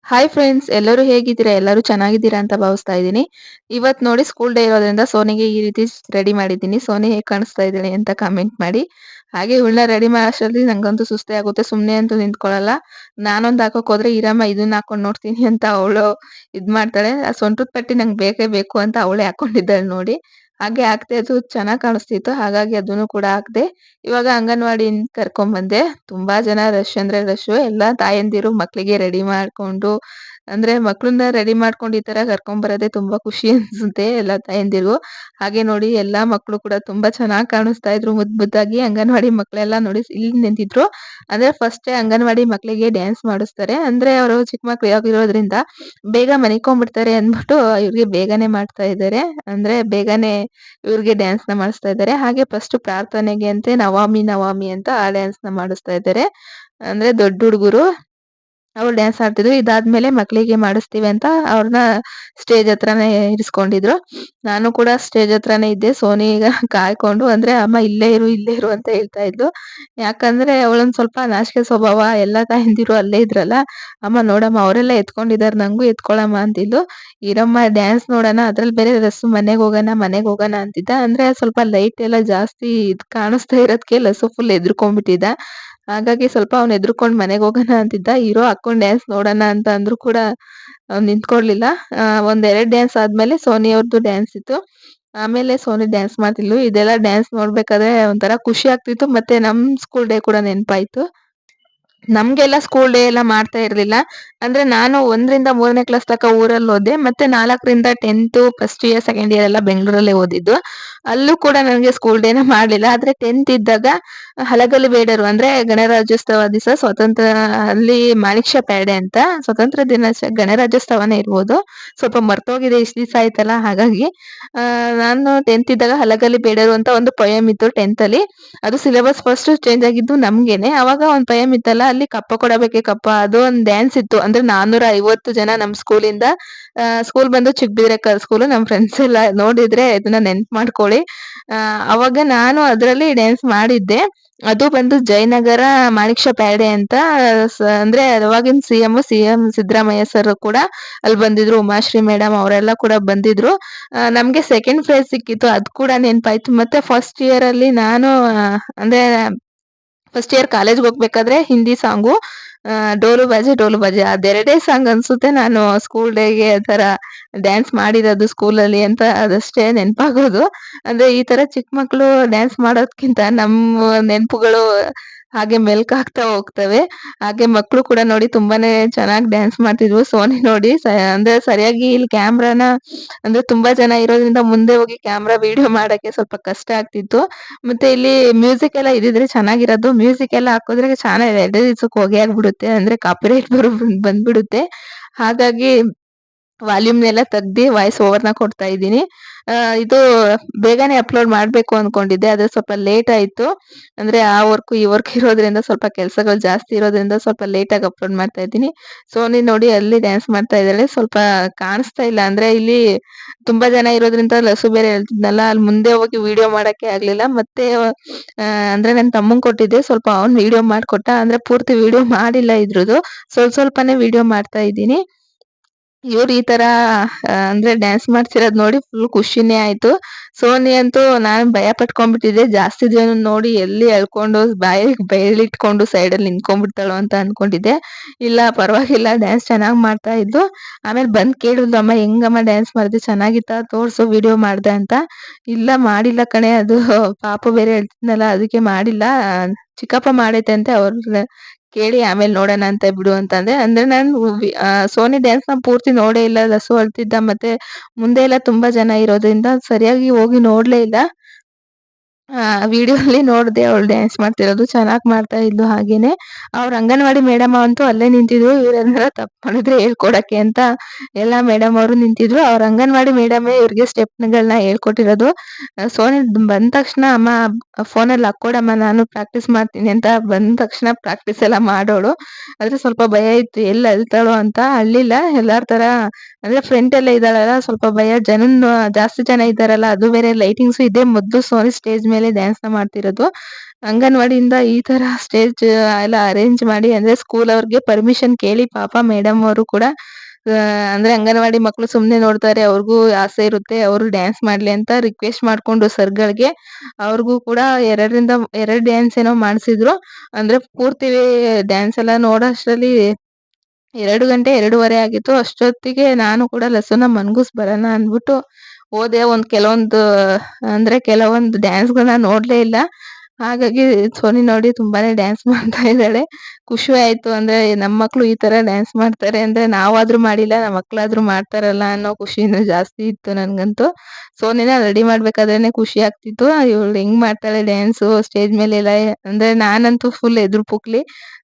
Hi friends, ಎಲ್ಲರೂ ಹೇಗಿದ್ದೀರಾ? ಎಲ್ಲರೂ ಚೆನ್ನಾಗಿದ್ದೀರಾ ಅಂತ ಭಾವಿಸ್ತಾ ಇದ್ದೀನಿ. ಇವತ್ತು ನೋಡಿ ಸ್ಕೂಲ್ ಡೇ ಇರೋದ್ರಿಂದ ಸೋನಿಗೆ ಈ ರೀತಿ ರೆಡಿ ಮಾಡಿದ್ದೀನಿ. ಸೋನಿ ಹೇಗೆ ಕಾಣಿಸ್ತಾ ಇದ್ದಾಳೆ ಅಂತ ಕಮೆಂಟ್ ಮಾಡಿ. ಹಾಗೆ ಇವಳನ್ನ ರೆಡಿ ಮಾಡೋ ಅಷ್ಟರಲ್ಲಿ ನಂಗಂತೂ ಸುಸ್ತೇ ಆಗುತ್ತೆ. ಸುಮ್ಮನೆ ಅಂತೂ ನಿಂತ್ಕೊಳ್ಳಲ್ಲ. ನಾನೊಂದು ಹಾಕೋಕ್ ಹೋದ್ರೆ ಇರಮ್ಮ ಇದನ್ನ ಹಾಕೊಂಡು ನೋಡ್ತೀನಿ ಅಂತ ಅವಳು ಮಾಡ್ತಾಳೆ. ಆ ಸೊಂಟದ ಪಟ್ಟಿ ನಂಗೆ ಬೇಕೇ ಬೇಕು ಅಂತ ಅವಳೇ ಹಾಕೊಂಡಿದ್ದಾಳೆ ನೋಡಿ. ಹಾಗೆ ಹಾಕ್ದೆ, ಅದು ಚೆನ್ನಾಗಿ ಕಾಣಿಸ್ತಿತ್ತು. ಹಾಗಾಗಿ ಅದನ್ನು ಕೂಡ ಹಾಕ್ದೆ. ಇವಾಗ ಅಂಗನವಾಡಿಯಿಂದ ಕರ್ಕೊಂಡ್ ಬಂದೆ. ತುಂಬಾ ಜನ ರಶ್ ಅಂದ್ರೆ ರಶ್ಶು. ಎಲ್ಲಾ ತಾಯಂದಿರು ಮಕ್ಳಿಗೆ ರೆಡಿ ಮಾಡ್ಕೊಂಡು, ಅಂದ್ರೆ ಮಕ್ಳನ್ನ ರೆಡಿ ಮಾಡ್ಕೊಂಡು ಈ ತರ ಕರ್ಕೊಂಡ್ ಬರೋದೇ ತುಂಬಾ ಖುಷಿ ಅನ್ಸುತ್ತೆ ಎಲ್ಲಾ ತಾಯಂದಿರ್ಗೂ. ಹಾಗೆ ನೋಡಿ ಎಲ್ಲಾ ಮಕ್ಳು ಕೂಡ ತುಂಬಾ ಚೆನ್ನಾಗ್ ಕಾಣಿಸ್ತಾ ಇದ್ರು ಮುದ್ ಮುದ್ದಾಗಿ. ಅಂಗನವಾಡಿ ಮಕ್ಳೆಲ್ಲಾ ನೋಡಿ ಇಲ್ಲಿ ನಿಂತಿದ್ರು. ಅಂದ್ರೆ ಫಸ್ಟೇ ಅಂಗನವಾಡಿ ಮಕ್ಳಿಗೆ ಡ್ಯಾನ್ಸ್ ಮಾಡಿಸ್ತಾರೆ. ಅಂದ್ರೆ ಅವರು ಚಿಕ್ಕ ಮಕ್ಳು ಆಗಿರೋದ್ರಿಂದ ಬೇಗ ಮನಿಕೊಂಡ್ಬಿಡ್ತಾರೆ ಅಂದ್ಬಿಟ್ಟು ಇವ್ರಿಗೆ ಬೇಗನೆ ಮಾಡ್ತಾ ಇದ್ದಾರೆ. ಅಂದ್ರೆ ಬೇಗನೆ ಇವ್ರಿಗೆ ಡ್ಯಾನ್ಸ್‌ನ ಮಾಡಿಸ್ತಾ ಇದ್ದಾರೆ. ಹಾಗೆ ಫಸ್ಟ್ ಪ್ರಾರ್ಥನೆಗೆ ಅಂತೆ ನವಾಮಿ ನವಾಮಿ ಅಂತ ಆ ಡ್ಯಾನ್ಸ್‌ನ ಮಾಡಿಸ್ತಾ ಇದ್ದಾರೆ. ಅಂದ್ರೆ ದೊಡ್ಡ ಹುಡುಗರು ಅವ್ರು ಡ್ಯಾನ್ಸ್ ಆಡ್ತಿದ್ರು. ಇದಾದ್ಮೇಲೆ ಮಕ್ಳಿಗೆ ಮಾಡಿಸ್ತೀವಿ ಅಂತ ಅವ್ರನ್ನ ಸ್ಟೇಜ್ ಹತ್ರನೇ ಇರಿಸ್ಕೊಂಡಿದ್ರು. ನಾನು ಕೂಡ ಸ್ಟೇಜ್ ಹತ್ರನೇ ಇದ್ದೆ. ಸೋನಿ ಈಗ ಕಾಯ್ಕೊಂಡು, ಅಂದ್ರೆ ಅಮ್ಮ ಇಲ್ಲೇ ಇರು, ಇಲ್ಲೇ ಇರು ಅಂತ ಹೇಳ್ತಾ ಇದ್ಲು. ಯಾಕಂದ್ರೆ ಅವಳೊಂದ್ ಸ್ವಲ್ಪ ನಾಚಿಕೆ ಸ್ವಭಾವ. ಎಲ್ಲಾ ತಾಯಂದಿರು ಅಲ್ಲೇ ಇದ್ರಲ್ಲ. ಅಮ್ಮ ನೋಡಮ್ಮ ಅವರೆಲ್ಲ ಎತ್ಕೊಂಡಿದಾರೆ, ನಂಗೂ ಎತ್ಕೊಳಮ್ಮ ಅಂತಿದ್ಲು. ಇರಮ್ಮ ಡ್ಯಾನ್ಸ್ ನೋಡೋಣ, ಅದ್ರಲ್ಲಿ ಬೇರೆ ಲಸ್ಸು ಮನೆಗ್ ಹೋಗೋಣ ಅಂತಿದ್ದ. ಅಂದ್ರೆ ಸ್ವಲ್ಪ ಲೈಟ್ ಎಲ್ಲ ಜಾಸ್ತಿ ಕಾಣಿಸ್ತಾ ಇರೋದಕ್ಕೆ ಲಸ್ಸು ಫುಲ್ ಹೆದ್ರುಕೊಂಡ್ಬಿಟ್ಟಿದ್ದ. ಹಾಗಾಗಿ ಸ್ವಲ್ಪ ಅವ್ನು ಹೆದ್ರುಕೊಂಡ್ ಮನೆಗ್ ಹೋಗೋಣ ಅಂತಿದ್ದ. ಇರೋ ಹಾಕೊಂಡ್ ಡ್ಯಾನ್ಸ್ ನೋಡೋಣ ಅಂತ ಅಂದ್ರು ಕೂಡ ಅವ್ನು ನಿಂತ್ಕೊಳ್ಲಿಲ್ಲ. ಒಂದ್ 2 ಡ್ಯಾನ್ಸ್ ಆದ್ಮೇಲೆ ಸೋನಿ ಅವ್ರದ್ದು ಡ್ಯಾನ್ಸ್ ಇತ್ತು. ಆಮೇಲೆ ಸೋನಿ ಡ್ಯಾನ್ಸ್ ಮಾಡ್ತಿದ್ಲು. ಇದೆಲ್ಲ ಡ್ಯಾನ್ಸ್ ನೋಡ್ಬೇಕಾದ್ರೆ ಒಂಥರ ಖುಷಿ ಆಗ್ತಿತ್ತು. ಮತ್ತೆ ನಮ್ ಸ್ಕೂಲ್ ಡೇ ಕೂಡ ನೆನಪಾಯ್ತು. ನಮ್ಗೆಲ್ಲ ಸ್ಕೂಲ್ ಡೇ ಎಲ್ಲ ಮಾಡ್ತಾ ಇರ್ಲಿಲ್ಲ. ಅಂದ್ರೆ ನಾನು 1ರಿಂದ 3ನೇ ಕ್ಲಾಸ್ ತನಕ ಊರಲ್ಲಿ ಓದೆ. ಮತ್ತೆ 4ರಿಂದ 10th first year, second year ಎಲ್ಲ ಬೆಂಗಳೂರಲ್ಲೇ ಓದಿದ್ದು. ಅಲ್ಲೂ ಕೂಡ ನನಗೆ ಸ್ಕೂಲ್ ಡೇನ ಮಾಡ್ಲಿಲ್ಲ. ಆದ್ರೆ 10th ಇದ್ದಾಗ ಹಲಗಲಿ ಬೇಡರು ಅಂದ್ರೆ ಗಣರಾಜ್ಯೋತ್ಸವ ದಿವಸ ಸ್ವತಂತ್ರ ಅಲ್ಲಿ ಮಾಣಿಕ್ ಪ್ಯಾಡೆ ಅಂತ ಸ್ವತಂತ್ರ ಗಣರಾಜ್ಯೋತ್ಸವನೇ ಇರ್ಬೋದು. ಸ್ವಲ್ಪ ಮರ್ತೋಗಿದೆ, ಇಷ್ಟು ದಿವಸ ಆಯ್ತಲ್ಲ ಹಾಗಾಗಿ. ನಾನು 10th ಇದ್ದಾಗ ಹಲಗಲಿ ಬೇಡರು ಅಂತ ಒಂದು ಪೊಯಮ್ ಇತ್ತು 10th ಅಲ್ಲಿ. ಅದು ಸಿಲೆಬಸ್ ಫಸ್ಟ್ ಚೇಂಜ್ ಆಗಿದ್ದು ನಮ್ಗೇನೆ. ಅವಾಗ ಒಂದ್ ಪೊಯಮ್ ಇತ್ತಲ್ಲ, ಅಲ್ಲಿ ಕಪ್ಪ ಕೊಡಬೇಕೆ ಕಪ್ಪ ಅದು ಒಂದ್ ಡ್ಯಾನ್ಸ್ ಇತ್ತು. ಅಂದ್ರೆ 450 ಜನ ನಮ್ ಸ್ಕೂಲಿಂದ, ಸ್ಕೂಲ್ ಬಂದು ಚಿಕ್ಕಬಿದ್ರೆಕಲ್ ಸ್ಕೂಲು. ನಮ್ ಫ್ರೆಂಡ್ಸ್ ಎಲ್ಲ ನೋಡಿದ್ರೆ ಇದನ್ನ ನೆನ್ಪ್ ಮಾಡ್ಕೊಳ್ಳಿ. ಅವಾಗ ನಾನು ಅದ್ರಲ್ಲಿ ಡ್ಯಾನ್ಸ್ ಮಾಡಿದ್ದೆ. ಅದು ಬಂದು ಜಯನಗರ ಮಾಣಿಕ್ ಪ್ಯಾಡೆ ಅಂತ. ಅಂದ್ರೆ ಅವಾಗಿನ ಸಿಎಂ ಸಿದ್ದರಾಮಯ್ಯ ಸರ್ ಕೂಡ ಅಲ್ಲಿ ಬಂದಿದ್ರು. ಉಮಾಶ್ರೀ ಮೇಡಮ್ ಅವರೆಲ್ಲ ಕೂಡ ಬಂದಿದ್ರು. ನಮ್ಗೆ ಸೆಕೆಂಡ್ ಪ್ರೈಸ್ ಸಿಕ್ಕಿತ್ತು, ಅದ್ ಕೂಡ ನೆನ್ಪಾಯ್ತು. ಮತ್ತೆ ಫಸ್ಟ್ ಇಯರ್ ಅಲ್ಲಿ ನಾನು ಅಂದ್ರೆ ಫಸ್ಟ್ ಇಯರ್ ಕಾಲೇಜ್‌ಗೆ ಹೋಗ್ಬೇಕಾದ್ರೆ ಹಿಂದಿ ಸಾಂಗು, ಡೋಲು ಬಾಜೆ ಅದೆರಡೇ ಸಾಂಗ್ ಅನ್ಸುತ್ತೆ ನಾನು ಸ್ಕೂಲ್ ಡೇಗೆ ಆ ಥರ ಡ್ಯಾನ್ಸ್ ಮಾಡಿರೋದು ಸ್ಕೂಲಲ್ಲಿ ಅಂತ ಅದಷ್ಟೇ ನೆನಪಾಗೋದು. ಅಂದ್ರೆ ಈ ತರ ಚಿಕ್ಕ ಮಕ್ಳು ಡ್ಯಾನ್ಸ್ ಮಾಡೋದ್ಕಿಂತ ನಮ್ಮ ನೆನಪುಗಳು ಹಾಗೆ ಮೆಲ್ಕಾಗ್ತಾ ಹೋಗ್ತವೆ. ಹಾಗೆ ಮಕ್ಳು ಕೂಡ ನೋಡಿ ತುಂಬಾನೇ ಚೆನ್ನಾಗಿ ಡ್ಯಾನ್ಸ್ ಮಾಡ್ತಿದ್ವು. ಸೋನಿ ನೋಡಿ ಅಂದ್ರೆ ಸರಿಯಾಗಿ ಇಲ್ಲಿ ಕ್ಯಾಮ್ರಾನ, ಅಂದ್ರೆ ತುಂಬಾ ಜನ ಇರೋದ್ರಿಂದ ಮುಂದೆ ಹೋಗಿ ಕ್ಯಾಮ್ರಾ ವಿಡಿಯೋ ಮಾಡಕ್ಕೆ ಸ್ವಲ್ಪ ಕಷ್ಟ ಆಗ್ತಿತ್ತು. ಮತ್ತೆ ಇಲ್ಲಿ ಮ್ಯೂಸಿಕ್ ಎಲ್ಲ ಇದಿದ್ರೆ ಚೆನ್ನಾಗಿರೋದು. ಮ್ಯೂಸಿಕ್ ಎಲ್ಲ ಹಾಕಿದ್ರೆ ಚಾನೆಲ್ 2 ದಿವ್ಸಕ್ಕೆ ಹೊಗೆ ಆಗ್ಬಿಡುತ್ತೆ. ಅಂದ್ರೆ ಕಾಪಿರೈಟ್ ಬಂದ್ಬಿಡುತ್ತೆ. ಹಾಗಾಗಿ ವಾಲ್ಯೂಮ್ನೆಲ್ಲ ತೆಗ್ದಿ ವಾಯ್ಸ್ ಓವರ್‌ನ ಕೊಡ್ತಾ ಇದ್ದೀನಿ. ಇದು ಬೇಗನೆ ಅಪ್‌ಲೋಡ್ ಮಾಡ್ಬೇಕು ಅನ್ಕೊಂಡಿದ್ದೆ. ಆದ್ರೆ ಸ್ವಲ್ಪ ಲೇಟ್ ಆಯ್ತು. ಅಂದ್ರೆ ಆ ವರ್ಕು ಈ ವರ್ಕ್ ಇರೋದ್ರಿಂದ ಸ್ವಲ್ಪ ಕೆಲ್ಸಗಳು ಜಾಸ್ತಿ ಇರೋದ್ರಿಂದ ಸ್ವಲ್ಪ ಲೇಟಾಗಿ ಅಪ್‌ಲೋಡ್ ಮಾಡ್ತಾ ಇದ್ದೀನಿ. ಸೋನಿ ನೋಡಿ ಅಲ್ಲಿ ಡ್ಯಾನ್ಸ್ ಮಾಡ್ತಾ ಇದ್ದಾಳೆ. ಸ್ವಲ್ಪ ಕಾಣಿಸ್ತಾ ಇಲ್ಲ. ಅಂದ್ರೆ ಇಲ್ಲಿ ತುಂಬಾ ಜನ ಇರೋದ್ರಿಂದ ಲಸು ಬೇರೆ ಹೇಳ್ತಿದ್ನಲ್ಲ, ಅಲ್ಲಿ ಮುಂದೆ ಹೋಗಿ ವಿಡಿಯೋ ಮಾಡಕ್ಕೆ ಆಗ್ಲಿಲ್ಲ. ಮತ್ತೆ ಅಂದ್ರೆ ನನ್ ತಮ್ಮಂಗ್ ಕೊಟ್ಟಿದ್ದೆ. ಸ್ವಲ್ಪ ಅವ್ನ್ ವಿಡಿಯೋ ಮಾಡ್ಕೊಟ್ಟ. ಅಂದ್ರೆ ಪೂರ್ತಿ ವಿಡಿಯೋ ಮಾಡಿಲ್ಲ ಇದ್ರದ್ದು. ಸ್ವಲ್ಪನೇ ವಿಡಿಯೋ ಮಾಡ್ತಾ ಇದ್ದೀನಿ. ಇವ್ರು ಈ ತರ ಅಂದ್ರೆ ಡ್ಯಾನ್ಸ್ ಮಾಡ್ತಿರೋದ್ ನೋಡಿ ಫುಲ್ ಖುಷಿನೇ ಆಯ್ತು. ಸೋನಿ ಅಂತೂ ನಾನು ಭಯ ಪಟ್ಕೊಂಡ್ಬಿಟ್ಟಿದ್ದೆ. ಜಾಸ್ತಿ ಜನ ನೋಡಿ ಎಲ್ಲಿ ಎಳ್ಕೊಂಡು ಬಾಯಿಗೆ ಬೆರಳಿಟ್ಕೊಂಡು ಸೈಡಲ್ಲಿ ನಿಂತ್ಕೊಂಡ್ಬಿಡ್ತಾಳೋ ಅಂತ ಅನ್ಕೊಂಡಿದ್ದೆ. ಇಲ್ಲ ಪರವಾಗಿಲ್ಲ, ಡ್ಯಾನ್ಸ್ ಚೆನ್ನಾಗ್ ಮಾಡ್ತಾ ಇದ್ಲು. ಆಮೇಲೆ ಬಂದ್ ಕೇಳಿದ್ಲು, ಅಮ್ಮ ಹೆಂಗಮ್ಮ ಡ್ಯಾನ್ಸ್ ಮಾಡಿದೆ, ಚೆನ್ನಾಗಿತ್ತಾ ತೋರ್ಸು ವಿಡಿಯೋ ಮಾಡ್ದೆ ಅಂತ. ಇಲ್ಲ ಮಾಡಿಲ್ಲ ಕಣೆ, ಅದು ಪಾಪು ಬೇರೆ ಹೇಳ್ತಿದ್ನಲ್ಲ ಅದಕ್ಕೆ ಮಾಡಿಲ್ಲ. ಚಿಕ್ಕಪ್ಪ ಮಾಡೈತೆ ಅಂತೆ, ಅವ್ರ ಕೇಳಿ ಆಮೇಲೆ ನೋಡೋಣ ಅಂತ ಬಿಡು ಅಂತಂದೆ. ಅಂದ್ರೆ ನಾನು ಸೋನಿ ಡ್ಯಾನ್ಸ್‌ನ ಪೂರ್ತಿ ನೋಡೇ ಇಲ್ಲ. ಲಸು ಅಳ್ತಿದ್ದ. ಮತ್ತೆ ಮುಂದೆ ಎಲ್ಲ ತುಂಬಾ ಜನ ಇರೋದ್ರಿಂದ ಸರಿಯಾಗಿ ಹೋಗಿ ನೋಡ್ಲೇ ಇಲ್ಲ. ವಿಡಿಯೋಲಿ ನೋಡ್ದೆ ಅವಳು ಡ್ಯಾನ್ಸ್ ಮಾಡ್ತಿರೋದು. ಚೆನ್ನಾಗ್ ಮಾಡ್ತಾ ಇದ್ಲು ಹಾಗೇನೆ. ಅವ್ರ ಅಂಗನವಾಡಿ ಮೇಡಮ್ ಅಂತೂ ಅಲ್ಲೇ ನಿಂತಿದ್ರು. ಇವ್ರೇನಾರ ತಪ್ಪ್ ಮಾಡಿದ್ರೆ ಹೇಳ್ಕೊಡಕ್ಕೆ ಅಂತ ಎಲ್ಲಾ ಮೇಡಮ್ ಅವರು ನಿಂತಿದ್ರು. ಅವ್ರ ಅಂಗನವಾಡಿ ಮೇಡಮೇ ಇವ್ರಿಗೆ ಸ್ಟೆಪ್‌ಗಳನ್ನ ಹೇಳ್ಕೊಟ್ಟಿರೋದು. ಸೋನಿ ಬಂದ ತಕ್ಷಣ ಅಮ್ಮ ಫೋನಲ್ಲಿ ಹಾಕ್ಕೊಡಮ್ಮ ನಾನು ಪ್ರಾಕ್ಟೀಸ್ ಮಾಡ್ತೀನಿ ಅಂತ ಬಂದ ತಕ್ಷಣ ಪ್ರಾಕ್ಟೀಸ್ ಎಲ್ಲ ಮಾಡೋಳು. ಆದ್ರೆ ಸ್ವಲ್ಪ ಭಯ ಇತ್ತು, ಎಲ್ಲಿ ಅಳ್ತಾಳೋ ಅಂತ. ಅಳ್ಳಿಲ್ಲ. ಎಲ್ಲಾರ್ ತರ ಅಂದ್ರೆ ಫ್ರಂಟ್ ಅಲ್ಲೇ ಇದ್ದಾಳಲ್ಲ, ಸ್ವಲ್ಪ ಭಯ. ಜಾಸ್ತಿ ಜನ ಇದ್ದಾರಲ್ಲ, ಅದು ಬೇರೆ ಲೈಟಿಂಗ್ಸು ಇದೆ. ಮೊದ್ಲು ಸೋನಿ ಸ್ಟೇಜ್ ಮೇಲೆ ಡ್ಯಾನ್ಸ್‌ನ ಮಾಡ್ತಿರೋದು. ಅಂಗನವಾಡಿಯಿಂದ ಈ ತರ ಸ್ಟೇಜ್ ಎಲ್ಲ ಅರೇಂಜ್ ಮಾಡಿ ಅಂದ್ರೆ ಸ್ಕೂಲ್ ಅವ್ರಿಗೆ ಪರ್ಮಿಷನ್ ಕೇಳಿ ಪಾಪ ಮೇಡಮ್ ಅವರು ಕೂಡ ಅಂದ್ರೆ ಅಂಗನವಾಡಿ ಮಕ್ಳು ಸುಮ್ನೆ ನೋಡ್ತಾರೆ ಅವ್ರಿಗೂ ಆಸೆ ಇರುತ್ತೆ ಅವರು ಡ್ಯಾನ್ಸ್ ಮಾಡ್ಲಿ ಅಂತ ರಿಕ್ವೆಸ್ಟ್ ಮಾಡ್ಕೊಂಡು ಸರ್ಗಳಿಗೆ ಅವ್ರಿಗೂ ಕೂಡ 2 ಡ್ಯಾನ್ಸ್ ಏನೋ ಮಾಡ್ಸಿದ್ರು. ಅಂದ್ರೆ ಪೂರ್ತಿ ಡ್ಯಾನ್ಸ್ ಎಲ್ಲ ನೋಡೋಷ್ಟ್ರಲ್ಲಿ 2 ಗಂಟೆ 2:30 ಆಗಿತ್ತು. ಅಷ್ಟೊತ್ತಿಗೆ ನಾನು ಕೂಡ ಲಸೂನ ಮನ್ಗೂಸ್ ಬರೋಣ ಅಂದ್ಬಿಟ್ಟು ಹೋದೆ. ಅಂದ್ರೆ ಕೆಲವೊಂದು ಡ್ಯಾನ್ಸ್‌ಗಳನ್ನ ನೋಡ್ಲೇ ಇಲ್ಲ. ಹಾಗಾಗಿ ಸೋನಿ ನೋಡಿ ತುಂಬಾನೇ ಡ್ಯಾನ್ಸ್ ಮಾಡ್ತಾ ಇದ್ದಾಳೆ. ಖುಷಿ ಆಯ್ತು. ಅಂದ್ರೆ ನಮ್ಮ ಮಕ್ಳು ಈ ತರ ಡ್ಯಾನ್ಸ್ ಮಾಡ್ತಾರೆ ಅಂದ್ರೆ ನಾವಾದ್ರೂ ಮಾಡಿಲ್ಲ, ನಮ್ಮ ಮಕ್ಳಾದ್ರೂ ಮಾಡ್ತಾರಲ್ಲ ಅನ್ನೋ ಖುಷಿನೂ ಜಾಸ್ತಿ ಇತ್ತು ನನ್ಗಂತೂ. ಸೋನಿನ ರೆಡಿ ಮಾಡ್ಬೇಕಾದ್ರೇನೆ ಖುಷಿ ಆಗ್ತಿತ್ತು. ಇವಳು ಹೆಂಗ್ ಮಾಡ್ತಾಳೆ ಡ್ಯಾನ್ಸು ಸ್ಟೇಜ್ ಮೇಲೆಲ್ಲ ಅಂದ್ರೆ ನಾನಂತೂ ಫುಲ್ ಎದ್ರು ಪುಕ್ಲಿ.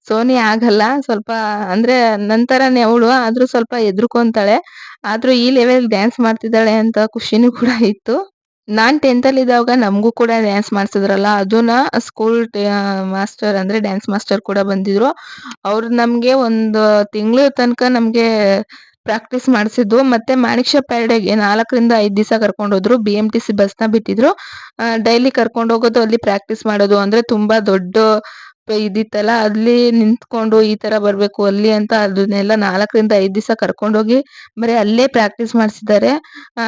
ಸೋನಿ ಆಗಲ್ಲ. ಸ್ವಲ್ಪ ಅಂದ್ರೆ ನನ್ ತರಾನೇ ಅವಳು. ಆದ್ರೂ ಸ್ವಲ್ಪ ಹೆದ್ರುಕೊಂತಾಳೆ. ಆದ್ರೂ ಈ ಲೆವೆಲ್ ಡ್ಯಾನ್ಸ್ ಮಾಡ್ತಿದ್ದಾಳೆ ಅಂತ ಖುಷಿನೂ ಕೂಡ ಇತ್ತು. ನಾನ್ 10th ಅಲ್ಲಿದ್ದಾಗ ನಮಗೂ ಕೂಡ ಡ್ಯಾನ್ಸ್ ಮಾಡ್ಸಿದ್ರಲ್ಲ. ಅದನ್ನ ಸ್ಕೂಲ್ ಮಾಸ್ಟರ್ ಅಂದ್ರೆ ಡ್ಯಾನ್ಸ್ ಮಾಸ್ಟರ್ ಕೂಡ ಬಂದಿದ್ರು. ಅವ್ರು ನಮ್ಗೆ ಒಂದು ತಿಂಗ್ಳು ತನಕ ನಮ್ಗೆ ಪ್ರಾಕ್ಟೀಸ್ ಮಾಡ್ಸಿದ್ದು. ಮತ್ತೆ ಮಾಣಿಕ್ ಷಾ ಪರೇಡ್‌ಗೆ 4ರಿಂದ 5 ದಿವಸ ಕರ್ಕೊಂಡೋದ್ರು. BMTC ಬಸ್‌ನ ಬಿಟ್ಟಿದ್ರು. ಡೈಲಿ ಕರ್ಕೊಂಡ್ ಹೋಗೋದು, ಅಲ್ಲಿ ಪ್ರಾಕ್ಟೀಸ್ ಮಾಡೋದು. ಅಂದ್ರೆ ತುಂಬಾ ದೊಡ್ಡ ಇದಿತ್ತಲ್ಲ, ಅಲ್ಲಿ ನಿಂತ್ಕೊಂಡು ಈ ತರ ಬರ್ಬೇಕು ಅಲ್ಲಿ ಅಂತ ಅದನ್ನೆಲ್ಲ 4ರಿಂದ 5 ದಿವಸ ಕರ್ಕೊಂಡೋಗಿ ಬರೀ ಅಲ್ಲೇ ಪ್ರಾಕ್ಟೀಸ್ ಮಾಡ್ಸಿದ್ದಾರೆ.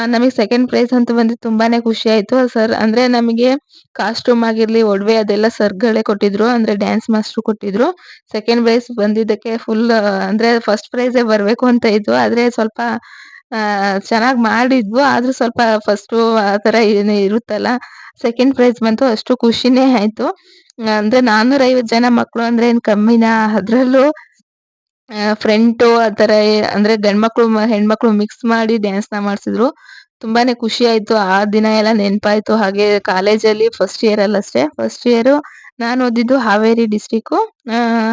ನಮಿಗ್ ಸೆಕೆಂಡ್ ಪ್ರೈಸ್ ಅಂತ ಬಂದಿದ್ದು ತುಂಬಾನೇ ಖುಷಿ ಆಯ್ತು. ಸರ್ ಅಂದ್ರೆ ನಮಗೆ ಕಾಸ್ಟ್ಯೂಮ್ ಆಗಿರ್ಲಿ, ಒಡವೆ ಅದೆಲ್ಲ ಸರ್ಗಳೇ ಕೊಟ್ಟಿದ್ರು. ಅಂದ್ರೆ ಡ್ಯಾನ್ಸ್ ಮಾಸ್ಟ್ರು ಕೊಟ್ಟಿದ್ರು. ಸೆಕೆಂಡ್ ಪ್ರೈಸ್ ಬಂದಿದ್ದಕ್ಕೆ ಫುಲ್ ಅಂದ್ರೆ ಫಸ್ಟ್ ಪ್ರೈಸೇ ಬರ್ಬೇಕು ಅಂತ ಇತ್ತು. ಆದ್ರೆ ಸ್ವಲ್ಪ ಚೆನ್ನಾಗ್ ಮಾಡಿದ್ವು. ಆದ್ರೂ ಸ್ವಲ್ಪ ಫಸ್ಟು ಆ ತರ ಏನು ಇರುತ್ತಲ್ಲ, ಸೆಕೆಂಡ್ ಪ್ರೈಸ್ ಬಂತು. ಅಷ್ಟು ಖುಷಿನೇ ಆಯ್ತು. ಅಂದ್ರೆ 450 ಜನ ಮಕ್ಳು ಅಂದ್ರೆ ಏನ್ ಕಮ್ಮಿನಾ? ಅದ್ರಲ್ಲೂ ಫ್ರಂಟು ಆ ತರ ಅಂದ್ರೆ ಗಂಡ್ಮಕ್ಳು ಹೆಣ್ಮಕ್ಳು ಮಿಕ್ಸ್ ಮಾಡಿ ಡ್ಯಾನ್ಸ್‌ನ ಮಾಡ್ಸಿದ್ರು. ತುಂಬಾನೇ ಖುಷಿ ಆಯ್ತು. ಆ ದಿನ ಎಲ್ಲ ನೆನ್ಪಾಯ್ತು. ಹಾಗೆ ಕಾಲೇಜಲ್ಲಿ ಫಸ್ಟ್ ಇಯರ್ ಅಲ್ಲಷ್ಟೇ. ಫಸ್ಟ್ ಇಯರು ನಾನ್ ಓದಿದ್ದು ಹಾವೇರಿ ಡಿಸ್ಟ್ರಿಕ್ಕು.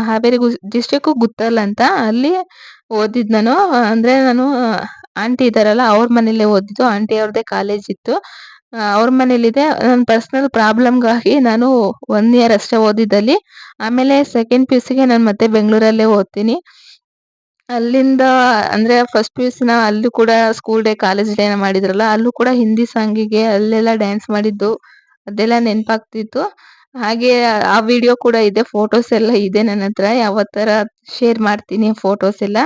ಹಾವೇರಿ ಡಿಸ್ಟ್ರಿಕ್ಕು ಗುತ್ತಲ್ ಅಂತ. ಅಲ್ಲಿ ಓದಿದ್ದು ನಾನು. ಅಂದ್ರೆ ನಾನು ಆಂಟಿ ಇದಾರಲ್ಲ ಅವ್ರ ಮನೇಲೇ ಓದಿದ್ದು. ಆಂಟಿ ಅವ್ರದ್ದೇ ಕಾಲೇಜ್ ಇತ್ತು. ಅವ್ರ ಮನೇಲಿದೆ. ನನ್ ಪರ್ಸನಲ್ ಪ್ರಾಬ್ಲಮ್‌ಗಾಗಿ ನಾನು 1 ಇಯರ್ ಅಷ್ಟೇ ಓದಿದ್ದಲ್ಲಿ. ಆಮೇಲೆ ಸೆಕೆಂಡ್ PUCಗೆ ನಾನು ಮತ್ತೆ ಬೆಂಗಳೂರಲ್ಲೇ ಓದ್ತೀನಿ. ಅಲ್ಲಿಂದ ಅಂದ್ರೆ ಫಸ್ಟ್ PUCನ ಅಲ್ಲೂ ಕೂಡ ಸ್ಕೂಲ್ ಡೇ, ಕಾಲೇಜ್ ಡೇನ ಮಾಡಿದ್ರಲ್ಲ, ಅಲ್ಲೂ ಕೂಡ ಹಿಂದಿ ಸಾಂಗಿಗೆ ಅಲ್ಲೆಲ್ಲ ಡ್ಯಾನ್ಸ್ ಮಾಡಿದ್ದು ಅದೆಲ್ಲ ನೆನಪಾಗ್ತಿತ್ತು. ಹಾಗೆ ಆ ವಿಡಿಯೋ ಕೂಡ ಇದೆ. ಫೋಟೋಸ್ ಎಲ್ಲ ಇದೆ ನನ್ನತ್ರ. ಯಾವತ್ತರ ಶೇರ್ ಮಾಡ್ತೀನಿ ಫೋಟೋಸ್ ಎಲ್ಲ.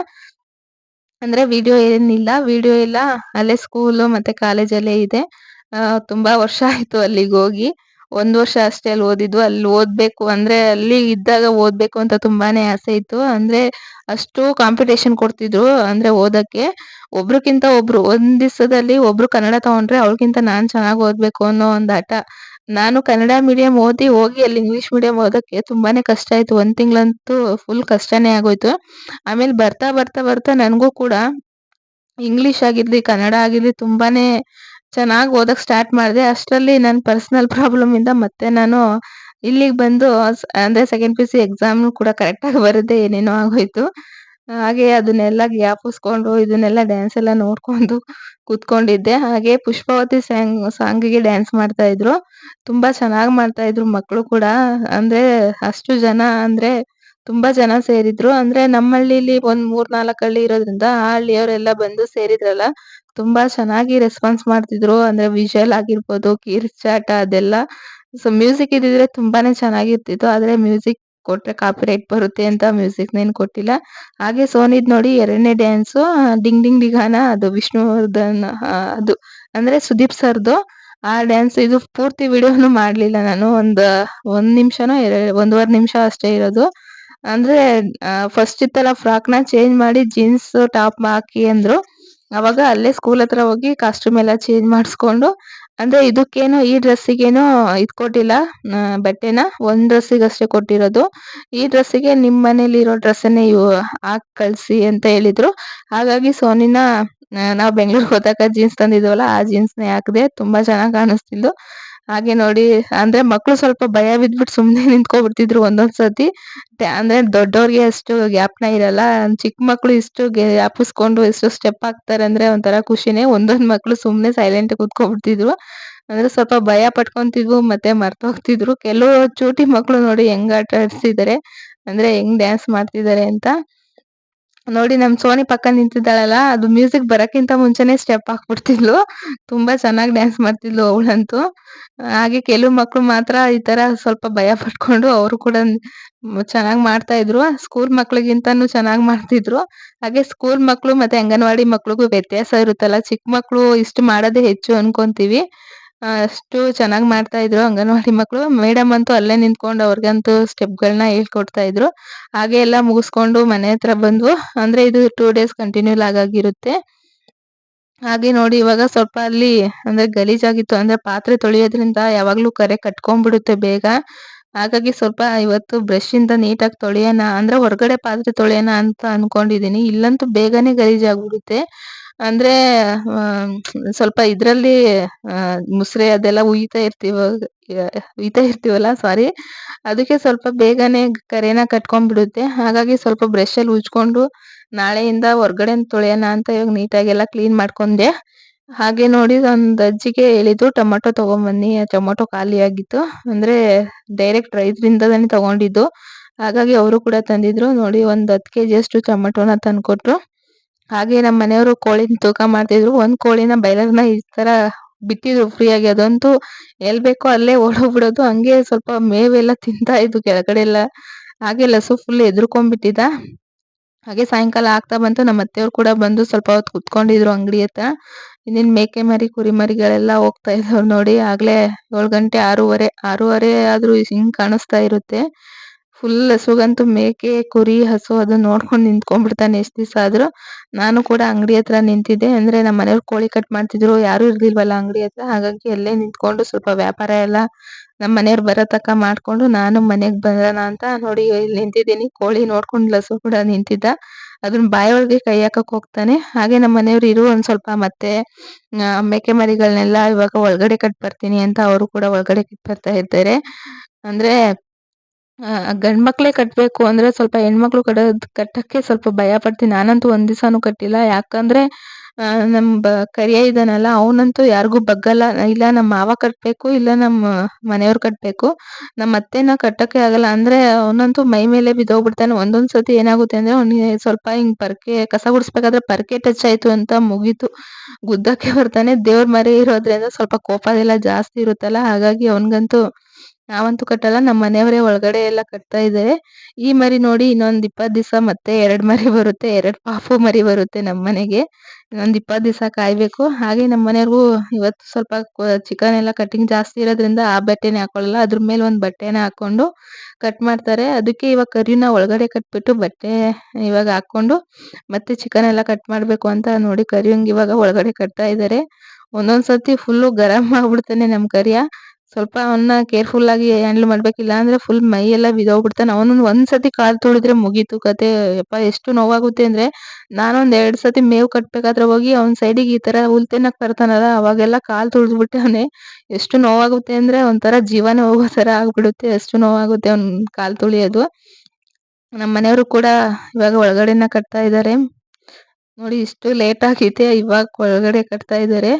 ಅಂದ್ರೆ ವಿಡಿಯೋ ಏನಿಲ್ಲ. ವಿಡಿಯೋ ಎಲ್ಲ ಅಲ್ಲೇ ಸ್ಕೂಲು ಮತ್ತೆ ಕಾಲೇಜಲ್ಲೇ ಇದೆ. ತುಂಬಾ ವರ್ಷ ಆಯ್ತು ಅಲ್ಲಿಗೋಗಿ. 1 ವರ್ಷ ಅಷ್ಟೇ ಅಲ್ಲಿ ಓದಿದ್ದು. ಅಲ್ಲಿ ಓದ್ಬೇಕು ಅಂದ್ರೆ ಅಲ್ಲಿ ಇದ್ದಾಗ ಓದ್ಬೇಕು ಅಂತ ತುಂಬಾನೇ ಆಸೆ ಇತ್ತು. ಅಂದ್ರೆ ಅಷ್ಟು ಕಾಂಪಿಟೇಷನ್ ಕೊಡ್ತಿದ್ರು ಅಂದ್ರೆ ಓದಕ್ಕೆ. ಒಬ್ರುಕ್ಕಿಂತ ಒಬ್ರು ಒಂದ್ ದಿವಸದಲ್ಲಿ ಒಬ್ರು ಕನ್ನಡ ತಗೊಂಡ್ರೆ ಅವಳಿಗಿಂತ ನಾನ್ ಚೆನ್ನಾಗ್ ಓದ್ಬೇಕು ಅನ್ನೋ ಒಂದ್ ಹಠ. ನಾನು ಕನ್ನಡ ಮೀಡಿಯಂ ಓದಿ ಹೋಗಿ ಅಲ್ಲಿ ಇಂಗ್ಲಿಷ್ ಮೀಡಿಯಂ ಓದಕ್ಕೆ ತುಂಬಾನೇ ಕಷ್ಟ ಆಯ್ತು. 1 ತಿಂಗಳಂತೂ ಫುಲ್ ಕಷ್ಟನೇ ಆಗೋಯ್ತು. ಆಮೇಲೆ ಬರ್ತಾ, ಬರ್ತಾ, ಬರ್ತಾ ನನ್ಗೂ ಕೂಡ ಇಂಗ್ಲಿಷ್ ಆಗಿರ್ಲಿ, ಕನ್ನಡ ಆಗಿರ್ಲಿ ತುಂಬಾನೇ ಚೆನ್ನಾಗ್ ಓದಕ್ ಸ್ಟಾರ್ಟ್ ಮಾಡ್ದೆ. ಅಷ್ಟ್ರಲ್ಲಿ ನನ್ ಪರ್ಸನಲ್ ಪ್ರಾಬ್ಲಮ್ ಇಂದ ಮತ್ತೆ ನಾನು ಇಲ್ಲಿಗ್ ಬಂದು ಅಂದ್ರೆ ಸೆಕೆಂಡ್ PUC ಎಕ್ಸಾಮ್‌ನು ಕೂಡ ಕರೆಕ್ಟಾಗಿ ಬರದೇ ಏನೇನೋ ಆಗೋಯ್ತು. ಹಾಗೆ ಅದನ್ನೆಲ್ಲ ಜ್ಞಾಪಿಸ್ಕೊಂಡು ಇದನ್ನೆಲ್ಲ ಡ್ಯಾನ್ಸ್ ಎಲ್ಲ ನೋಡ್ಕೊಂಡು ಕೂತ್ಕೊಂಡಿದ್ದೆ. ಹಾಗೆ ಪುಷ್ಪಾವತಿ ಸಾಂಗಿಗೆ ಡ್ಯಾನ್ಸ್ ಮಾಡ್ತಾ ಇದ್ರು. ತುಂಬಾ ಚೆನ್ನಾಗ್ ಮಾಡ್ತಾ ಇದ್ರು ಮಕ್ಳು ಕೂಡ. ಅಂದ್ರೆ ಅಷ್ಟು ಜನ ಅಂದ್ರೆ ತುಂಬಾ ಜನ ಸೇರಿದ್ರು. ಅಂದ್ರೆ ನಮ್ಮ ಹಳ್ಳಿಲಿ ಒಂದ್ 3, 4 ಹಳ್ಳಿ ಇರೋದ್ರಿಂದ ಆ ಹಳ್ಳಿಯವರೆಲ್ಲ ಬಂದು ಸೇರಿದ್ರಲ್ಲ. ತುಂಬಾ ಚೆನ್ನಾಗಿ ರೆಸ್ಪಾನ್ಸ್ ಮಾಡ್ತಿದ್ರು. ಅಂದ್ರೆ ವಿಷುವಲ್ ಆಗಿರ್ಬೋದು, ಕಿರ್ಚಾಟ ಅದೆಲ್ಲ. ಮ್ಯೂಸಿಕ್ ಇದ್ದಿದ್ರೆ ತುಂಬಾನೇ ಚೆನ್ನಾಗಿರ್ತಿತ್ತು. ಆದ್ರೆ ಮ್ಯೂಸಿಕ್ ಕೊಟ್ರೆ ಕಾಪಿರೈಟ್ ಬರುತ್ತೆ ಅಂತ ಮ್ಯೂಸಿಕ್‌ನೇನ್ ಕೊಟ್ಟಿಲ್ಲ. ಹಾಗೆ ಸೋನಿದ್ ನೋಡಿ 2ನೇ ಡ್ಯಾನ್ಸು ಡಿಂಗ್ ಡಿಂಗ್ ಡಿಗಾನ ಅದು ವಿಷ್ಣುವರ್ಧನ್ ಅದು ಅಂದ್ರೆ ಸುದೀಪ್ ಸರ್ದು. ಆ ಡ್ಯಾನ್ಸ್ ಇದು ಪೂರ್ತಿ ವಿಡಿಯೋನು ಮಾಡ್ಲಿಲ್ಲ ನಾನು. 1 ನಿಮಿಷನೋ 1.5 ನಿಮಿಷ ಅಷ್ಟೇ ಇರೋದು. ಅಂದ್ರೆ ಫಸ್ಟ್ ಇತ್ತಲ್ಲ ಫ್ರಾಕ್‌ನ ಚೇಂಜ್ ಮಾಡಿ ಜೀನ್ಸ್ ಟಾಪ್ ಹಾಕಿ ಅಂದ್ರು. ಅವಾಗ ಅಲ್ಲೇ ಸ್ಕೂಲ್ ಹತ್ರ ಹೋಗಿ ಕಾಸ್ಟ್ಯೂಮ್ ಎಲ್ಲ ಚೇಂಜ್ ಮಾಡಿಸ್ಕೊಂಡು ಅಂದ್ರೆ ಇದಕ್ಕೇನು ಈ ಡ್ರೆಸ್ಸಿಗೇನು ಇದ್ ಕೊಟ್ಟಿಲ್ಲ ಬಟ್ಟೆನ. ಒಂದ್ ಡ್ರೆಸ್ಸಿಗಷ್ಟೇ ಕೊಟ್ಟಿರೋದು. ಈ ಡ್ರೆಸ್ಸಿಗೆ ನಿಮ್ ಮನೇಲಿರೋ ಡ್ರೆಸ್ಸನ್ನೇ ಹಾಕ್ ಕಳ್ಸಿ ಅಂತ ಹೇಳಿದ್ರು. ಹಾಗಾಗಿ ಸೋನಿನ ನಾವ್ ಬೆಂಗ್ಳೂರ್ಗ್ ಹೋದಾಗ ಜೀನ್ಸ್ ತಂದಿದ್ವಲ್ಲ ಆ ಜೀನ್ಸ್‌ನೇ ಹಾಕ್ದೆ. ತುಂಬಾ ಚೆನ್ನಾಗ್ ಕಾಣಿಸ್ತಿದ್ಲು. ಹಾಗೆ ನೋಡಿ ಅಂದ್ರೆ ಮಕ್ಳು ಸ್ವಲ್ಪ ಭಯ ಬಿದ್ಬಿಟ್ಟು ಸುಮ್ನೆ ನಿಂತ್ಕೊಂಡ್ಬಿಡ್ತಿದ್ರು ಒಂದೊಂದ್ ಸತಿ. ಅಂದ್ರೆ ದೊಡ್ಡೋರ್ಗೆ ಅಷ್ಟು ಜ್ಞಾಪನ ಇರಲ್ಲ. ಚಿಕ್ಕ ಮಕ್ಳು ಇಷ್ಟು ಜ್ಞಾಪಿಸ್ಕೊಂಡು ಎಷ್ಟು ಸ್ಟೆಪ್ ಹಾಕ್ತಾರೆ ಅಂದ್ರೆ ಒಂಥರ ಖುಷಿನೇ. ಒಂದೊಂದ್ ಮಕ್ಳು ಸುಮ್ನೆ ಸೈಲೆಂಟಾಗ್ ಕೂತ್ಕೊಂಡ್ಬಿಡ್ತಿದ್ರು. ಅಂದ್ರೆ ಸ್ವಲ್ಪ ಭಯ ಪಟ್ಕೊಂತಿದ್ವು ಮತ್ತೆ ಮರ್ತೋಗ್ತಿದ್ರು. ಕೆಲವು ಚೂಟಿ ಮಕ್ಳು ನೋಡಿ ಹೆಂಗ್ ಆಟ ಆಡ್ಸಿದಾರೆ. ಅಂದ್ರೆ ಹೆಂಗ್ ಡ್ಯಾನ್ಸ್ ಮಾಡ್ತಿದಾರೆ ಅಂತ. ನೋಡಿ ನಮ್ ಸೋನಿ ಪಕ್ಕ ನಿಂತಿದ್ದಾಳಲ್ಲ, ಅದು ಮ್ಯೂಸಿಕ್ ಬರಕ್ಕಿಂತ ಮುಂಚೆನೆ ಸ್ಟೆಪ್ ಹಾಕ್ಬಿಡ್ತಿದ್ಲು. ತುಂಬಾ ಚೆನ್ನಾಗಿ ಡ್ಯಾನ್ಸ್ ಮಾಡ್ತಿದ್ಲು ಅವಳಂತೂ. ಹಾಗೆ ಕೆಲವು ಮಕ್ಳು ಮಾತ್ರ ಈ ತರ ಸ್ವಲ್ಪ ಭಯ ಪಟ್ಕೊಂಡು ಅವರು ಕೂಡ ಚೆನ್ನಾಗ್ ಮಾಡ್ತಾ ಇದ್ರು. ಸ್ಕೂಲ್ ಮಕ್ಳಿಗಿಂತಾನು ಚೆನ್ನಾಗ್ ಮಾಡ್ತಿದ್ರು. ಹಾಗೆ ಸ್ಕೂಲ್ ಮಕ್ಳು ಮತ್ತೆ ಅಂಗನವಾಡಿ ಮಕ್ಳಿಗೂ ವ್ಯತ್ಯಾಸ ಇರುತ್ತಲ್ಲ. ಚಿಕ್ಕ ಮಕ್ಳು ಇಷ್ಟು ಮಾಡೋದೇ ಹೆಚ್ಚು ಅನ್ಕೊಂತೀವಿ. ಅಷ್ಟು ಚೆನ್ನಾಗ್ ಮಾಡ್ತಾ ಇದ್ರು ಅಂಗನವಾಡಿ ಮಕ್ಳು. ಮೇಡಮ್ ಅಂತೂ ಅಲ್ಲೇ ನಿಂತ್ಕೊಂಡು ಅವ್ರಿಗಂತೂ ಸ್ಟೆಪ್‌ಗಳನ್ನ ಹೇಳ್ಕೊಡ್ತಾ ಇದ್ರು. ಹಾಗೆ ಎಲ್ಲ ಮುಗಿಸ್ಕೊಂಡು ಮನೆ ಹತ್ರ ಬಂದ್ವು. ಅಂದ್ರೆ ಇದು 2 ಡೇಸ್ ಕಂಟಿನ್ಯೂ ಆಗಾಗಿರುತ್ತೆ. ಹಾಗೆ ನೋಡಿ ಇವಾಗ ಸ್ವಲ್ಪ ಅಲ್ಲಿ ಅಂದ್ರೆ ಗಲೀಜಾಗಿತ್ತು. ಅಂದ್ರೆ ಪಾತ್ರೆ ತೊಳಿಯೋದ್ರಿಂದ ಯಾವಾಗ್ಲೂ ಕರೆ ಕಟ್ಕೊಂಡ್ಬಿಡುತ್ತೆ ಬೇಗ. ಹಾಗಾಗಿ ಸ್ವಲ್ಪ ಇವತ್ತು ಬ್ರಷಿಂದ ನೀಟಾಗಿ ತೊಳಿಯೋಣ ಅಂದ್ರೆ ಹೊರಗಡೆ ಪಾತ್ರೆ ತೊಳಿಯೋಣ ಅಂತ ಅನ್ಕೊಂಡಿದೀನಿ. ಇಲ್ಲಂತೂ ಬೇಗನೆ ಗಲೀಜಾಗ್ಬಿಡುತ್ತೆ. ಅಂದ್ರೆ ಸ್ವಲ್ಪ ಇದ್ರಲ್ಲಿ ಮುಸ್ರೆ ಅದೆಲ್ಲ ಉಯ್ತಾ ಇರ್ತೀವಲ್ಲ ಸಾರಿ. ಅದಕ್ಕೆ ಸ್ವಲ್ಪ ಬೇಗನೆ ಕರೆನ ಕಟ್ಕೊಂಡ್ಬಿಡುತ್ತೆ. ಹಾಗಾಗಿ ಸ್ವಲ್ಪ ಬ್ರಷಲ್ಲಿ ಉಜ್ಕೊಂಡು ನಾಳೆಯಿಂದ ಹೊರ್ಗಡೆನೆ ತೊಳೆಯೋಣ ಅಂತ ಇವಾಗ ನೀಟಾಗೆಲ್ಲ ಕ್ಲೀನ್ ಮಾಡ್ಕೊಂಡೆ. ಹಾಗೆ ನೋಡಿ ಒಂದ್ ಅಜ್ಜಿಗೆ ಹೇಳಿದ್ದು ಟೊಮೆಟೊ ತಗೊಂಬನ್ನಿ. ಟೊಮೆಟೊ ಖಾಲಿಯಾಗಿತ್ತು. ಅಂದ್ರೆ ಡೈರೆಕ್ಟ್ ರೈತರಿಂದನೇ ತಗೊಂಡಿದ್ದು. ಹಾಗಾಗಿ ಅವರು ಕೂಡ ತಂದಿದ್ರು. ನೋಡಿ ಒಂದ್ 10 ಕೆಜಿಯಷ್ಟು ಟೊಮೆಟೊನ ತಂದ್ಕೊಟ್ರು. ಹಾಗೆ ನಮ್ಮ ಮನೆಯವರು ಕೋಳಿನ ತೂಕ ಮಾಡ್ತಿದ್ರು. ಒಂದ್ ಕೋಳಿನ ಬಾಯ್ಲರ್‌ನ ಈ ತರ ಬಿಟ್ಟಿದ್ರು ಫ್ರೀಯಾಗಿ. ಅದಂತೂ ಎಲ್ ಬೇಕೋ ಅಲ್ಲೇ ಓಡೋಗ್ಬಿಡೋದು. ಹಂಗೆ ಸ್ವಲ್ಪ ಮೇವೆಲ್ಲ ತಿಂತಾ ಇದ್ವು ಕೆಳಗಡೆ ಎಲ್ಲ. ಹಾಗೆ ಲಸು ಫುಲ್ ಹೆದ್ರುಕೊಂಡ್ಬಿಟ್ಟಿದ್ದ. ಹಾಗೆ ಸಾಯಂಕಾಲ ಆಗ್ತಾ ಬಂತು. ನಮ್ಮ ಅತ್ತೆಯವ್ರು ಕೂಡ ಬಂದು ಸ್ವಲ್ಪ ಹೊತ್ತು ಕುತ್ಕೊಂಡಿದ್ರು ಅಂಗಡಿ ಹತ್ರ. ಇನ್ನೇನ್ ಮೇಕೆ ಮರಿ, ಕುರಿ ಮರಿಗಳೆಲ್ಲ ಹೋಗ್ತಾ ಇದಾವ್ ನೋಡಿ. ಆಗ್ಲೇ 7 ಗಂಟೆ 6:30 ಆದ್ರೂ ಹಿಂಗ್ ಕಾಣಿಸ್ತಾ ಇರುತ್ತೆ. ಫುಲ್ ಹಸುಗಂತೂ ಮೇಕೆ, ಕುರಿ, ಹಸು ಅದನ್ನ ನೋಡ್ಕೊಂಡು ನಿಂತ್ಕೊಂಡ್ಬಿಡ್ತಾನೆ ಎಷ್ಟ್ ದಿವ್ಸ ಆದ್ರೂ. ನಾನು ಕೂಡ ಅಂಗಡಿ ಹತ್ರ ನಿಂತಿದ್ದೆ. ಅಂದ್ರೆ ನಮ್ಮ ಮನೆಯವ್ರು ಕೋಳಿ ಕಟ್ ಮಾಡ್ತಿದ್ರು. ಯಾರು ಇರ್ಲಿಲ್ವಲ್ಲ ಅಂಗಡಿ ಹತ್ರ. ಹಾಗಾಗಿ ಅಲ್ಲೇ ನಿಂತ್ಕೊಂಡು ಸ್ವಲ್ಪ ವ್ಯಾಪಾರ ಎಲ್ಲ ನಮ್ಮ ಮನೆಯವ್ರು ಬರೋ ತನಕ ಮಾಡ್ಕೊಂಡು ನಾನು ಮನೆಗ್ ಬರೋಣ ಅಂತ ನೋಡಿ ಇಲ್ಲಿ ನಿಂತಿದ್ದೀನಿ. ಕೋಳಿ ನೋಡ್ಕೊಂಡು ಲಸು ಕೂಡ ನಿಂತಿದ್ದ. ಅದನ್ನ ಬಾಯೊಳಗೆ ಕೈ ಹಾಕಕ್ ಹೋಗ್ತಾನೆ. ಹಾಗೆ ನಮ್ಮ ಮನೆಯವ್ರು ಇರು ಒಂದ್ ಸ್ವಲ್ಪ ಮತ್ತೆ ಮೇಕೆ ಮರಿಗಳನ್ನೆಲ್ಲ ಇವಾಗ ಒಳಗಡೆ ಕಟ್ ಬರ್ತೀನಿ ಅಂತ ಅವರು ಕೂಡ ಒಳಗಡೆ ಕಟ್ ಬರ್ತಾ ಇದ್ದಾರೆ. ಅಂದ್ರೆ ಗಂಡ್ ಮಕ್ಳೇ ಕಟ್ಬೇಕು ಅಂದ್ರೆ ಸ್ವಲ್ಪ ಹೆಣ್ಮಕ್ಳು ಕಟ್ಟಕ್ಕೆ ಸ್ವಲ್ಪ ಭಯ ಪಡ್ತೀನಿ. ನಾನಂತೂ ಒಂದ್ ದಿವ್ಸಾನು ಕಟ್ಟಿಲ್ಲ. ಯಾಕಂದ್ರೆ ನಮ್ ಕರಿಯ ಇದಾನಲ್ಲ ಅವನಂತೂ ಯಾರಿಗೂ ಬಗ್ಗಲ್ಲ. ಇಲ್ಲ ನಮ್ಮ ಮಾವ ಕಟ್ಬೇಕು, ಇಲ್ಲ ನಮ್ಮ ಮನೆಯವ್ರು ಕಟ್ಬೇಕು. ನಮ್ಮ ಅತ್ತೆನ ಕಟ್ಟಕ್ಕೆ ಆಗಲ್ಲ. ಅಂದ್ರೆ ಅವನಂತೂ ಮೈ ಮೇಲೆ ಬಿದ್ದೋಗ್ಬಿಡ್ತಾನೆ. ಒಂದೊಂದ್ ಸತಿ ಏನಾಗುತ್ತೆ ಅಂದ್ರೆ ಅವ್ನಿಗೆ ಸ್ವಲ್ಪ ಹಿಂಗ್ ಕಸ ಗುಡಿಸ್ಬೇಕಾದ್ರೆ ಪರ್ಕೆ ಟಚ್ ಆಯ್ತು ಅಂತ ಮುಗೀತು. ಗುದ್ದಕ್ಕೆ ಬರ್ತಾನೆ. ದೇವ್ರ ಮರಿ ಇರೋದ್ರಿಂದ ಸ್ವಲ್ಪ ಕೋಪ ಎಲ್ಲ ಜಾಸ್ತಿ ಇರುತ್ತಲ್ಲ. ಹಾಗಾಗಿ ಅವನ್ಗಂತೂ ನಾವಂತೂ ಕಟ್ಟಲ್ಲ. ನಮ್ಮ ಮನೆಯವರೇ ಒಳಗಡೆ ಎಲ್ಲ ಕಟ್ತಾ ಇದ್ದಾರೆ. ಈ ಮರಿ ನೋಡಿ ಇನ್ನೊಂದ್ 20 ದಿವಸ ಮತ್ತೆ 2 ಮರಿ ಬರುತ್ತೆ. 2 ಪಾಪು ಮರಿ ಬರುತ್ತೆ ನಮ್ಮನೆಗೆ. ಇನ್ನೊಂದ್ 20 ದಿವಸ ಕಾಯ್ಬೇಕು. ಹಾಗೆ ನಮ್ಮ ಮನೆಯವ್ರಿಗೂ ಇವತ್ತು ಸ್ವಲ್ಪ ಚಿಕನ್ ಎಲ್ಲ ಕಟಿಂಗ್ ಜಾಸ್ತಿ ಇರೋದ್ರಿಂದ ಆ ಬಟ್ಟೆನೇ ಹಾಕೊಳ್ಳಲ್ಲ. ಅದ್ರ ಮೇಲೆ ಒಂದ್ ಬಟ್ಟೆನ ಹಾಕೊಂಡು ಕಟ್ ಮಾಡ್ತಾರೆ. ಅದಕ್ಕೆ ಇವಾಗ ಕರಿನ ಒಳಗಡೆ ಕಟ್ಬಿಟ್ಟು ಬಟ್ಟೆ ಇವಾಗ ಹಾಕೊಂಡು ಮತ್ತೆ ಚಿಕನ್ ಎಲ್ಲ ಕಟ್ ಮಾಡ್ಬೇಕು ಅಂತ ನೋಡಿ ಕರಿಯಂಗ್ ಇವಾಗ ಒಳಗಡೆ ಕಟ್ತಾ ಇದ್ದಾರೆ. ಒಂದೊಂದ್ ಸತಿ ಫುಲ್ಲು ಗರಂ ಆಗ್ಬಿಡ್ತಾನೆ ನಮ್ ಕರಿಯ. ಸ್ವಲ್ಪ ಅವನ್ನ ಕೇರ್‌ಫುಲ್ ಆಗಿ ಹ್ಯಾಂಡಲ್ ಮಾಡ್ಬೇಕು. ಇಲ್ಲ ಅಂದ್ರೆ ಫುಲ್ ಮೈ ಎಲ್ಲ ಬಿದ್ದೋಗ್ಬಿಡ್ತಾನೆ. ಅವನನ್ನ ಒಂದ್ ಸತಿ ಕಾಲ್ ತುಳಿದ್ರೆ ಮುಗೀತು ಕತೆ. ಯಪ್ಪಾ ಎಷ್ಟು ನೋವಾಗುತ್ತೆ ಅಂದ್ರೆ ನಾನೊಂದ್ 2 ಸತಿ ಮೇವು ಕಟ್ಬೇಕಾದ್ರೆ ಹೋಗಿ ಅವ್ನ ಸೈಡಿಗೆ ಈ ತರ ಹುಲ್ ತಿನ್ನಕ್ ತರ್ತಾನಲ್ಲ ಅವಾಗೆಲ್ಲ ಕಾಲ್ ತುಳ್ದ್ಬಿಟ್ಟವ್ನೆ. ಎಷ್ಟು ನೋವಾಗುತ್ತೆ ಅಂದ್ರೆ ಒಂಥರ ಜೀವನೇ ಹೋಗೋ ತರ ಆಗ್ಬಿಡುತ್ತೆ. ಅಷ್ಟು ನೋವಾಗುತ್ತೆ ಅವ್ನ್ ಕಾಲ್ ತುಳಿಯೋದು. ನಮ್ಮ ಮನೆಯವರು ಕೂಡ ಇವಾಗ ಒಳಗಡೆನ ಕಟ್ತಾ ಇದ್ದಾರೆ. ನೋಡಿ ಇಷ್ಟು ಲೇಟ್ ಆಗೈತೆ ಇವಾಗ ಒಳಗಡೆ ಕಟ್ತಾ ಇದ್ದಾರೆ.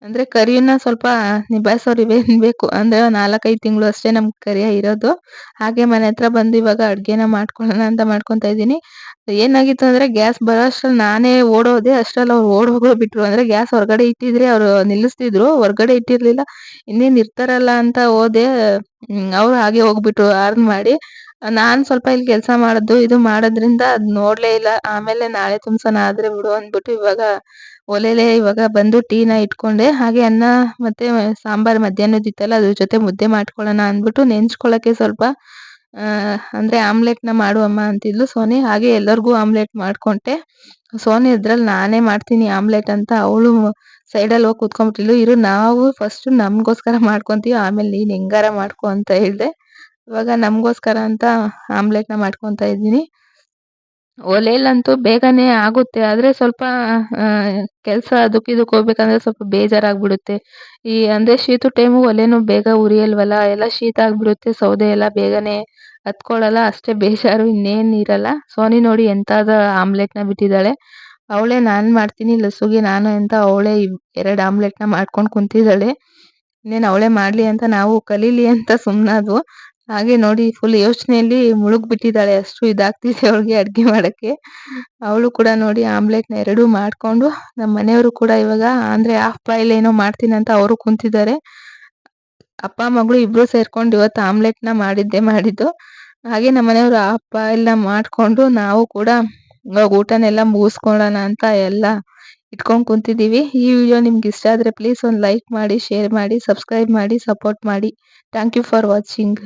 ಅಂದ್ರೆ ಕರಿಯನ್ನ ಸ್ವಲ್ಪ ನಿಭಾಯಿಸೋರು ಇವೇನ್ ಬೇಕು. ಅಂದ್ರೆ 4, 5 ತಿಂಗಳು ಅಷ್ಟೇ ನಮ್ ಕರಿಯ ಇರೋದು. ಹಾಗೆ ಮನೆ ಹತ್ರ ಬಂದು ಇವಾಗ ಅಡ್ಗೆನ ಮಾಡ್ಕೊಳ್ಳೋಣ ಅಂತ ಮಾಡ್ಕೊಂತಾ ಇದ್ದೀನಿ. ಏನಾಗಿತ್ತು ಅಂದ್ರೆ ಗ್ಯಾಸ್ ಬರೋ ಅಷ್ಟ್ರಲ್ಲಿ ನಾನೇ ಓಡೋದೆ. ಅಷ್ಟ್ರಲ್ಲಿ ಅವ್ರು ಓಡ್ ಹೋಗ್ಬಿಟ್ರು. ಅಂದ್ರೆ ಗ್ಯಾಸ್ ಹೊರಗಡೆ ಇಟ್ಟಿದ್ರೆ ಅವ್ರು ನಿಲ್ಲಿಸ್ತಿದ್ರು. ಹೊರಗಡೆ ಇಟ್ಟಿರ್ಲಿಲ್ಲ. ಇನ್ನೇನ್ ಇರ್ತಾರಲ್ಲ ಅಂತ ಹೋದೆ. ಅವ್ರು ಹಾಗೆ ಹೋಗ್ಬಿಟ್ರು ಆನ್ ಮಾಡಿ. ನಾನ್ ಸ್ವಲ್ಪ ಇಲ್ಲಿ ಕೆಲ್ಸ ಮಾಡೋದು ಇದು ಮಾಡೋದ್ರಿಂದ ಅದ್ ನೋಡ್ಲೇ ಇಲ್ಲ. ಆಮೇಲೆ ನಾಳೆ ತುಂಬ್ಸೋಣ ಆದ್ರೆ ಬಿಡು ಅಂದ್ಬಿಟ್ಟು ಇವಾಗ ಒಲೆಲೇ ಇವಾಗ ಬಂದು ಟೀನ ಇಟ್ಕೊಂಡೆ. ಹಾಗೆ ಅನ್ನ ಮತ್ತೆ ಸಾಂಬಾರ್ ಮಧ್ಯಾಹ್ನದಿತ್ತಲ್ಲ ಅದ್ರ ಜೊತೆ ಮುದ್ದೆ ಮಾಡ್ಕೊಳ್ಳೋಣ ಅಂದ್ಬಿಟ್ಟು ನೆಂಚ್ಕೊಳ್ಳಕ್ಕೆ ಸ್ವಲ್ಪ ಅಂದ್ರೆ ಆಮ್ಲೆಟ್‌ನ ಮಾಡು ಅಮ್ಮ ಅಂತಿದ್ಲು ಸೋನಿ. ಹಾಗೆ ಎಲ್ಲರಿಗೂ ಆಮ್ಲೆಟ್ ಮಾಡ್ಕೊಟ್ಟೆ. ಸೋನಿ ಇದ್ರಲ್ಲಿ ನಾನೇ ಮಾಡ್ತೀನಿ ಆಮ್ಲೆಟ್ ಅಂತ ಅವಳು ಸೈಡಲ್ಲಿ ಹೋಗಿ ಕೂತ್ಕೊಂಡ್ಬಿಟ್ಲು. ಇರು ನಾವು ಫಸ್ಟ್ ನಮ್ಗೋಸ್ಕರ ಮಾಡ್ಕೊಂತೀವಿ ಆಮೇಲೆ ನೀನ್ ಹೆಂಗಾರ ಮಾಡ್ಕೊ ಅಂತ ಹೇಳ್ದೆ. ಇವಾಗ ನಮ್ಗೋಸ್ಕರ ಅಂತ ಆಮ್ಲೆಟ್‌ನ ಮಾಡ್ಕೊಂತಾ ಇದ್ದೀನಿ. ಒಲೆಲಂತೂ ಬೇಗನೆ ಆಗುತ್ತೆ. ಆದ್ರೆ ಸ್ವಲ್ಪ ಕೆಲ್ಸ ಅದಕ್ ಇದಕ್ ಹೋಗ್ಬೇಕಂದ್ರೆ ಸ್ವಲ್ಪ ಬೇಜಾರಾಗ್ಬಿಡುತ್ತೆ. ಅಂದ್ರೆ ಶೀತದ ಟೈಮು ಒಲೆನೂ ಬೇಗ ಉರಿಯಲ್ವಲ್ಲ. ಎಲ್ಲ ಶೀತ ಆಗ್ಬಿಡುತ್ತೆ. ಸೌದೆ ಎಲ್ಲ ಬೇಗನೆ ಹತ್ಕೊಳಲ್ಲ. ಅಷ್ಟೇ ಬೇಜಾರು ಇನ್ನೇನ್ ಇರಲ್ಲ. ಸೋನಿ ನೋಡಿ ಎಂತಾದ ಆಮ್ಲೆಟ್‌ನ ಬಿಟ್ಟಿದ್ದಾಳೆ. ಅವಳೇ ನಾನ್ ಮಾಡ್ತೀನಿ ಲಸುಗೆ ನಾನು ಅಂತ ಅವಳೇ 2 ಆಮ್ಲೆಟ್‌ನ ಮಾಡ್ಕೊಂಡ್ ಕುಂತಿದ್ದಾಳೆ. ಇನ್ನೇನ್ ಅವಳೇ ಮಾಡ್ಲಿ ಅಂತ ನಾವು ಕಲೀಲಿ ಅಂತ ಸುಮ್ನಾದ್ವು. ಹಾಗೆ ನೋಡಿ ಫುಲ್ ಯೋಚನೆಯಲ್ಲಿ ಮುಳುಗ್ಬಿಟ್ಟಿದ್ದಾಳೆ. ಅಷ್ಟು ಇದಾಗ್ತಿದೆ ಅವಳಿಗೆ ಅಡ್ಗೆ ಮಾಡಕ್ಕೆ. ಅವಳು ಕೂಡ ನೋಡಿ ಆಮ್ಲೆಟ್‌ನ 2 ಮಾಡ್ಕೊಂಡು ನಮ್ಮ ಮನೆಯವರು ಕೂಡ ಇವಾಗ ಅಂದ್ರೆ ಹಾಫ್ ಬಾಯ್ಲ್ ಏನೋ ಮಾಡ್ತೀನಂತ ಅವರು ಕುಂತಿದ್ದಾರೆ. ಅಪ್ಪ, ಮಗಳು ಇಬ್ರು ಸೇರ್ಕೊಂಡು ಇವತ್ತು ಆಮ್ಲೆಟ್‌ನ ಮಾಡಿದ್ದು. ಹಾಗೆ ನಮ್ಮ ಮನೆಯವರು ಹಾಫ್ ಬಾಯ್ಲ್‌ನ ಮಾಡ್ಕೊಂಡು ನಾವು ಕೂಡ ಇವಾಗ ಊಟನೆಲ್ಲ ಮುಗಿಸ್ಕೊಳ್ಳೋಣ ಅಂತ ಎಲ್ಲ ಇಟ್ಕೊಂಡ್ ಕುಂತಿದ್ದೀವಿ. ಈ ವಿಡಿಯೋ ನಿಮ್ಗೆ ಇಷ್ಟ ಆದ್ರೆ ಪ್ಲೀಸ್ ಒಂದು ಲೈಕ್ ಮಾಡಿ, ಶೇರ್ ಮಾಡಿ, ಸಬ್ಸ್ಕ್ರೈಬ್ ಮಾಡಿ, ಸಪೋರ್ಟ್ ಮಾಡಿ. Thank you for watching.